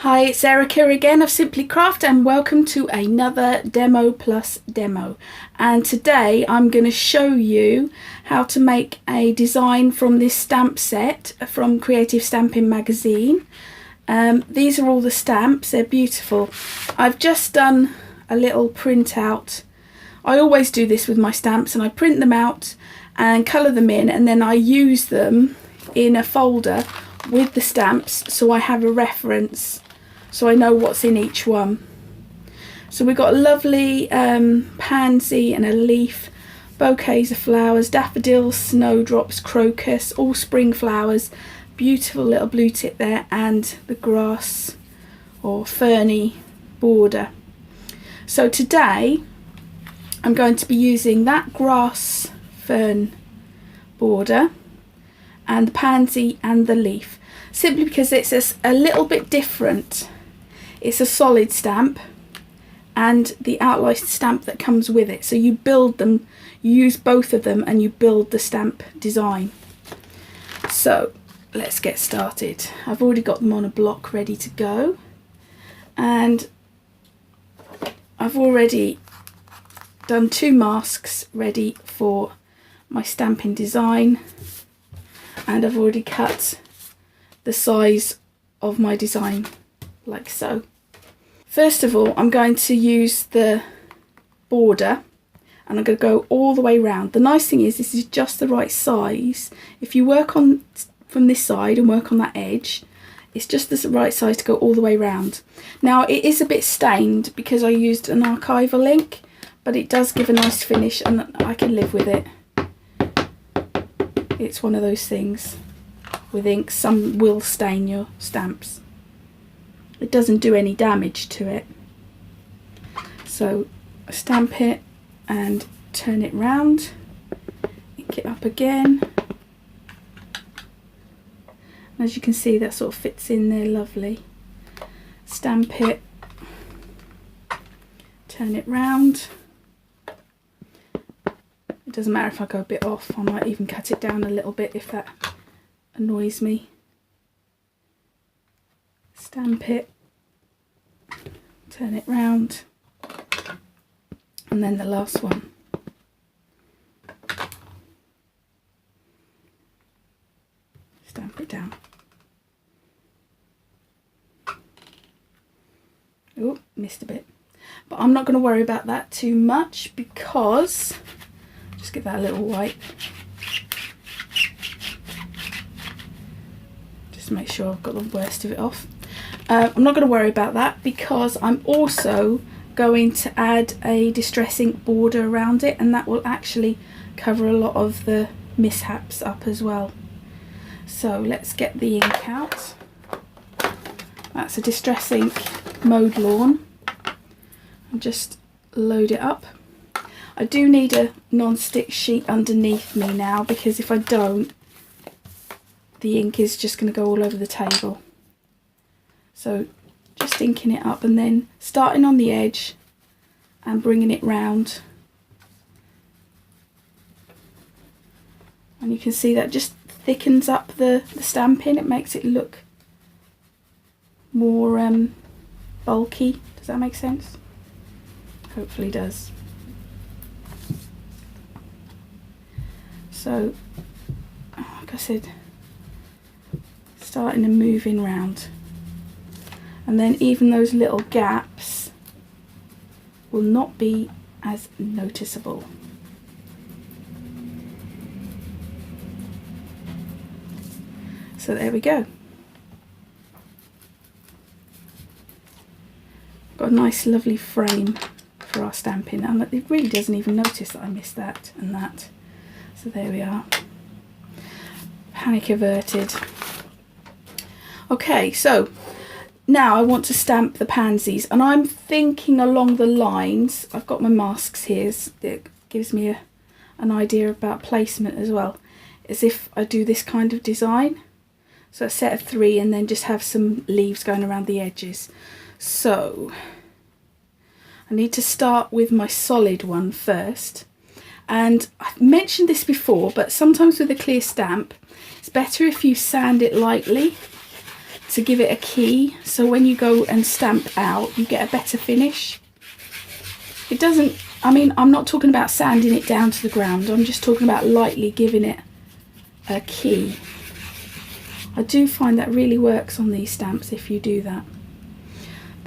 Hi, it's Erica again of Simply Craft and welcome to another Demo Plus demo. And today I'm going to show you how to make a design from this stamp set from Creative Stamping magazine. These are all the stamps, they're beautiful. I've just done a little print out. I always do this with my stamps, and I print them out and colour them in, and then I use them in a folder with the stamps so I have a reference, so I know what's in each one. So we've got a lovely pansy and a leaf, bouquets of flowers, daffodils, snowdrops, crocus, all spring flowers, beautiful little blue tip there, and the grass or ferny border. So today I'm going to be using that grass fern border and the pansy and the leaf, simply because it's a little bit different. It's a solid stamp and the outline stamp that comes with it. So you build them, you use both of them and you build the stamp design. So let's get started. I've already got them on a block ready to go, and I've already done 2 masks ready for my stamping design, and I've already cut the size of my design like so. First of all, I'm going to use the border and I'm going to go all the way around. The nice thing is this is just the right size. If you work on from this side and work on that edge, it's just the right size to go all the way around. Now it is a bit stained because I used an archival ink, but it does give a nice finish and I can live with it. It's one of those things with ink, some will stain your stamps. It doesn't do any damage to it. So I stamp it and turn it round, ink it up again. And as you can see, that sort of fits in there lovely. Stamp it, turn it round. It doesn't matter if I go a bit off, I might even cut it down a little bit if that annoys me. Stamp it, turn it round, and then the last one. Stamp it down. Oh, missed a bit. But I'm not going to worry about that too much because, just give that a little wipe. Just make sure I've got the worst of it off. I'm not going to worry about that because I'm also going to add a distress ink border around it, and that will actually cover a lot of the mishaps up as well. So let's get the ink out. That's a distress ink mowed lawn. And just load it up. I do need a non-stick sheet underneath me now, because if I don't, the ink is just going to go all over the table. So just inking it up and then starting on the edge and bringing it round. And you can see that just thickens up the stamping. It makes it look more bulky. Does that make sense? Hopefully does. So, like I said, starting and moving round. And then even those little gaps will not be as noticeable. So there we go. Got a nice lovely frame for our stamping, and it really doesn't even notice that I missed that and that. So there we are. Panic averted. Okay, so now I want to stamp the pansies, and I'm thinking along the lines, I've got my masks here, it gives me an idea about placement as well, as if I do this kind of design. So a set of 3 and then just have some leaves going around the edges. So I need to start with my solid one first. And I've mentioned this before, but sometimes with a clear stamp, it's better if you sand it lightly to give it a key, so when you go and stamp out you get a better finish. It doesn't, I mean, I'm not talking about sanding it down to the ground, I'm just talking about lightly giving it a key. I do find that really works on these stamps if you do that.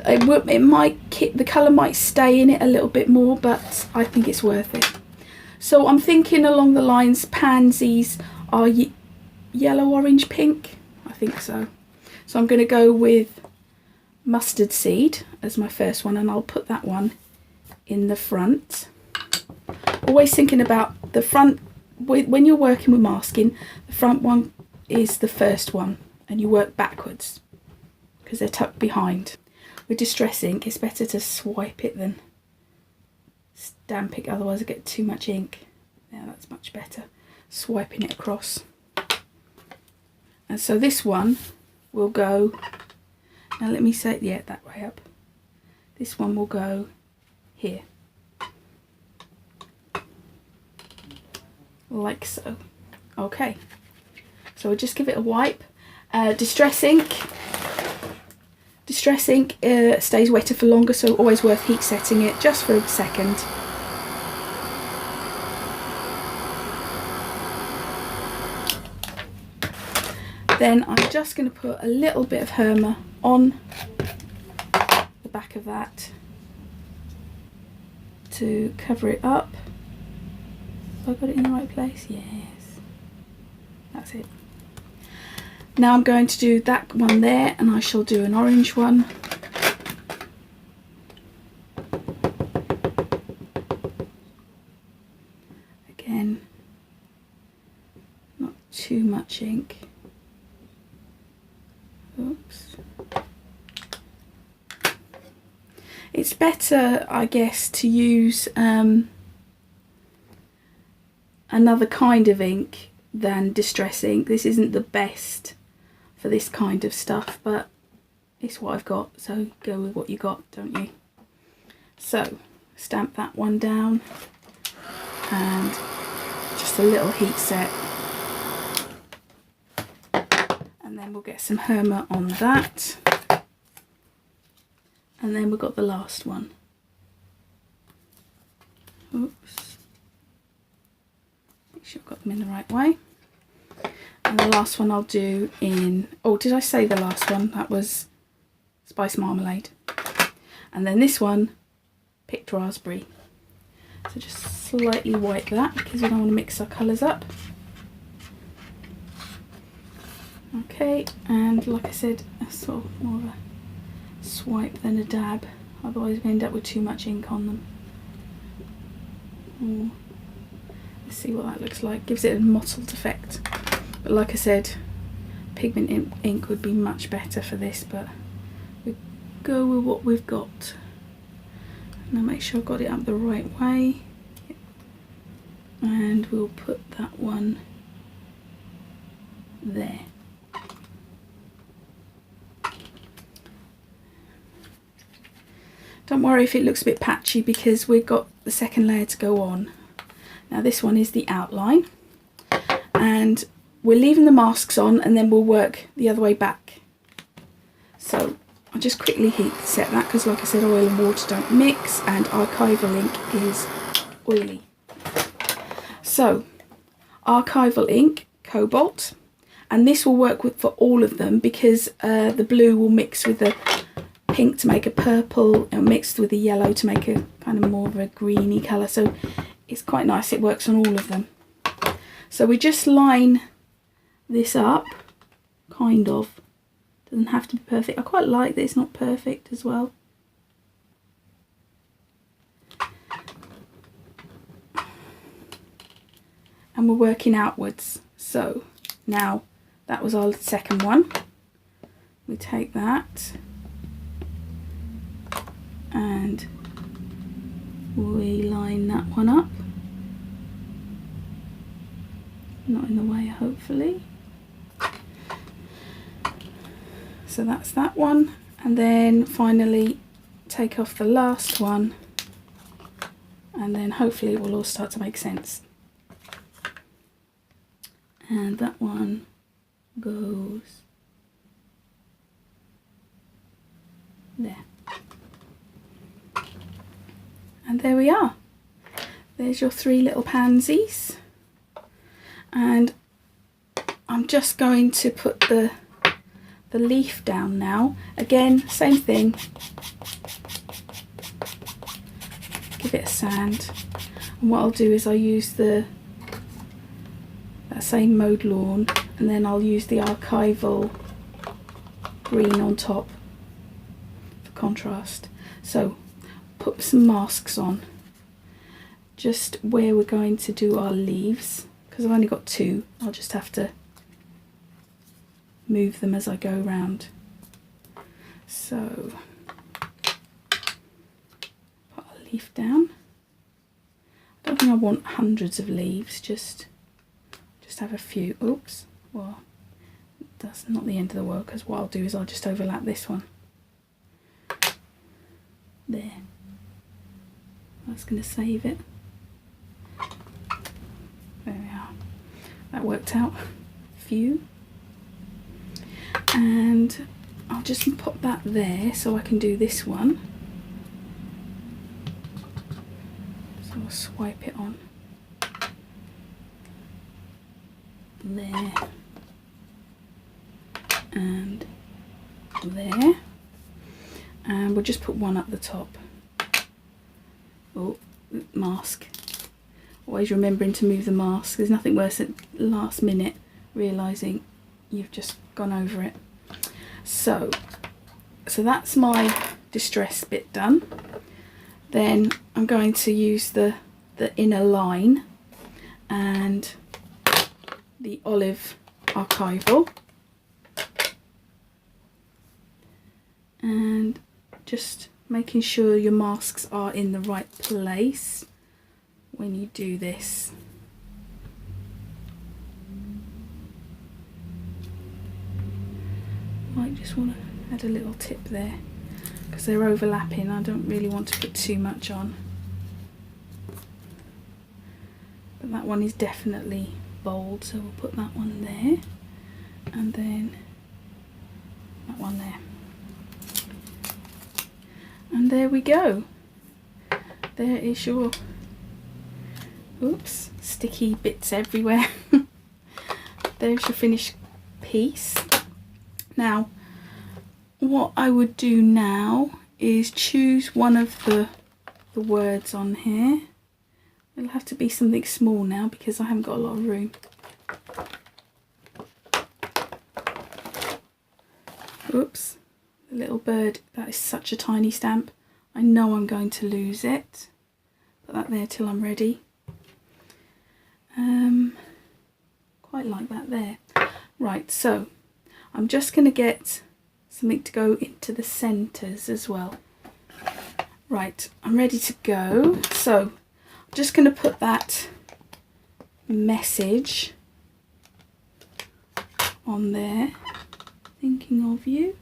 It might, the colour might stay in it a little bit more, but I think it's worth it. So I'm thinking along the lines, pansies are yellow, orange, pink. I think so. So I'm going to go with mustard seed as my first one, and I'll put that one in the front. Always thinking about the front, when you're working with masking, the front one is the first one and you work backwards because they're tucked behind. With distress ink, it's better to swipe it than stamp it, otherwise I get too much ink. Yeah, that's much better, swiping it across. And so this one will go, now let me say, yeah, that way up. This one will go here, like so. Okay, so we'll just give it a wipe. Distress ink stays wetter for longer, so always worth heat setting it just for a second. Then I'm just going to put a little bit of Herma on the back of that to cover it up. Have I got it in the right place? Yes. That's it. Now I'm going to do that one there, and I shall do an orange one. Again, not too much ink. Oops. It's better, I guess, to use another kind of ink than distress ink. This isn't the best for this kind of stuff, but it's what I've got, so go with what you got, don't you? So stamp that one down and just a little heat set, and then we'll get some Herma on that, and then we've got the last one. Oops, make sure I've got them in the right way. And the last one I'll do in, oh, did I say the last one? That was spice marmalade. And then this one, picked raspberry. So just slightly wipe that because we don't want to mix our colours up. Okay, and like I said, a sort of more of a swipe than a dab, otherwise we end up with too much ink on them. Ooh. Let's see what that looks like. Gives it a mottled effect. But like I said, pigment ink would be much better for this, but we go with what we've got. Now make sure I've got it up the right way. And we'll put that one there. Don't worry if it looks a bit patchy because we've got the second layer to go on. Now this one is the outline, and we're leaving the masks on and then we'll work the other way back. So I'll just quickly heat set that because like I said, oil and water don't mix and archival ink is oily. So archival ink, cobalt, and this will work with for all of them because the blue will mix with the pink to make a purple and mixed with the yellow to make a kind of more of a greeny colour. So it's quite nice, it works on all of them. So we just line this up, kind of. Doesn't have to be perfect. I quite like that it's not perfect as well. And we're working outwards. So now that was our second one. We take that and we line that one up. Not in the way, hopefully. So that's that one, and then finally take off the last one, and then hopefully it will all start to make sense. And that one goes There. And there we are. There's your 3 little pansies. And I'm just going to put the leaf down now. Again, same thing. Give it a sand. And what I'll do is I'll use that same mowed lawn, and then I'll use the archival green on top for contrast. So put some masks on just where we're going to do our leaves, because I've only got 2. I'll just have to move them as I go around. So put a leaf down. I don't think I want hundreds of leaves, just have a few. Oops, well, that's not the end of the world, because what I'll do is I'll just overlap this one. There. That's going to save it. There we are. That worked out. Few. And I'll just pop that there so I can do this one. So I'll swipe it on. There. And there. And we'll just put one up the top. Oh, mask. Always remembering to move the mask. There's nothing worse at last minute realising you've just gone over it. So that's my distress bit done. Then I'm going to use the inner line and the olive archival, and just making sure your masks are in the right place when you do this. Might just want to add a little tip there because they're overlapping. I don't really want to put too much on, but that one is definitely bold, so we'll put that one there, and then that one there, and there we go. There is your, oops, sticky bits everywhere. There's your finished piece. Now what I would do now is choose one of the words on here. It'll have to be something small now because I haven't got a lot of room. Oops, the little bird, that is such a tiny stamp. I know I'm going to lose it. Put that there till I'm ready. Quite like that there. Right, so I'm just going to get something to go into the centres as well. Right, I'm ready to go. So I'm just going to put that message on there, thinking of you.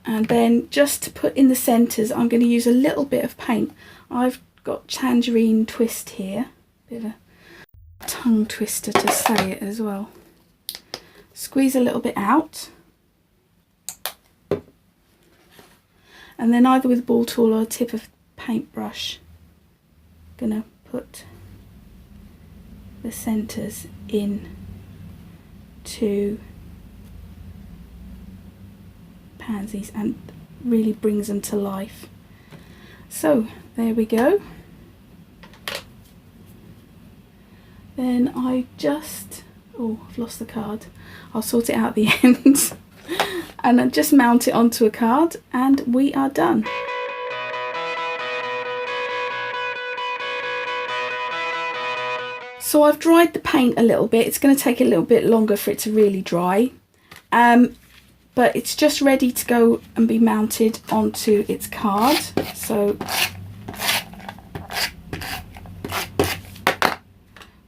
And then just to put in the centres, I'm going to use a little bit of paint. I've got Tangerine Twist here, bit of a tongue twister to say it as well. Squeeze a little bit out, and then either with a ball tool or a tip of paintbrush, gonna put the centres in to pansies and really brings them to life. So there we go. Then I just, oh, I've lost the card. I'll sort it out at the end. And I just mount it onto a card and we are done. So I've dried the paint a little bit. It's going to take a little bit longer for it to really dry. But it's just ready to go and be mounted onto its card. So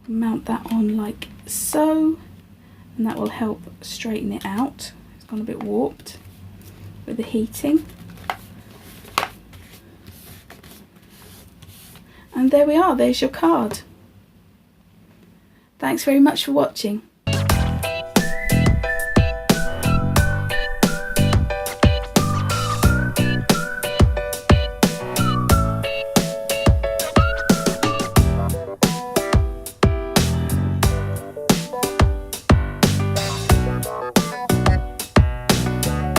mount that on like so, and that will help straighten it out. It's gone a bit warped with the heating. And there we are, there's your card. Thanks very much for watching.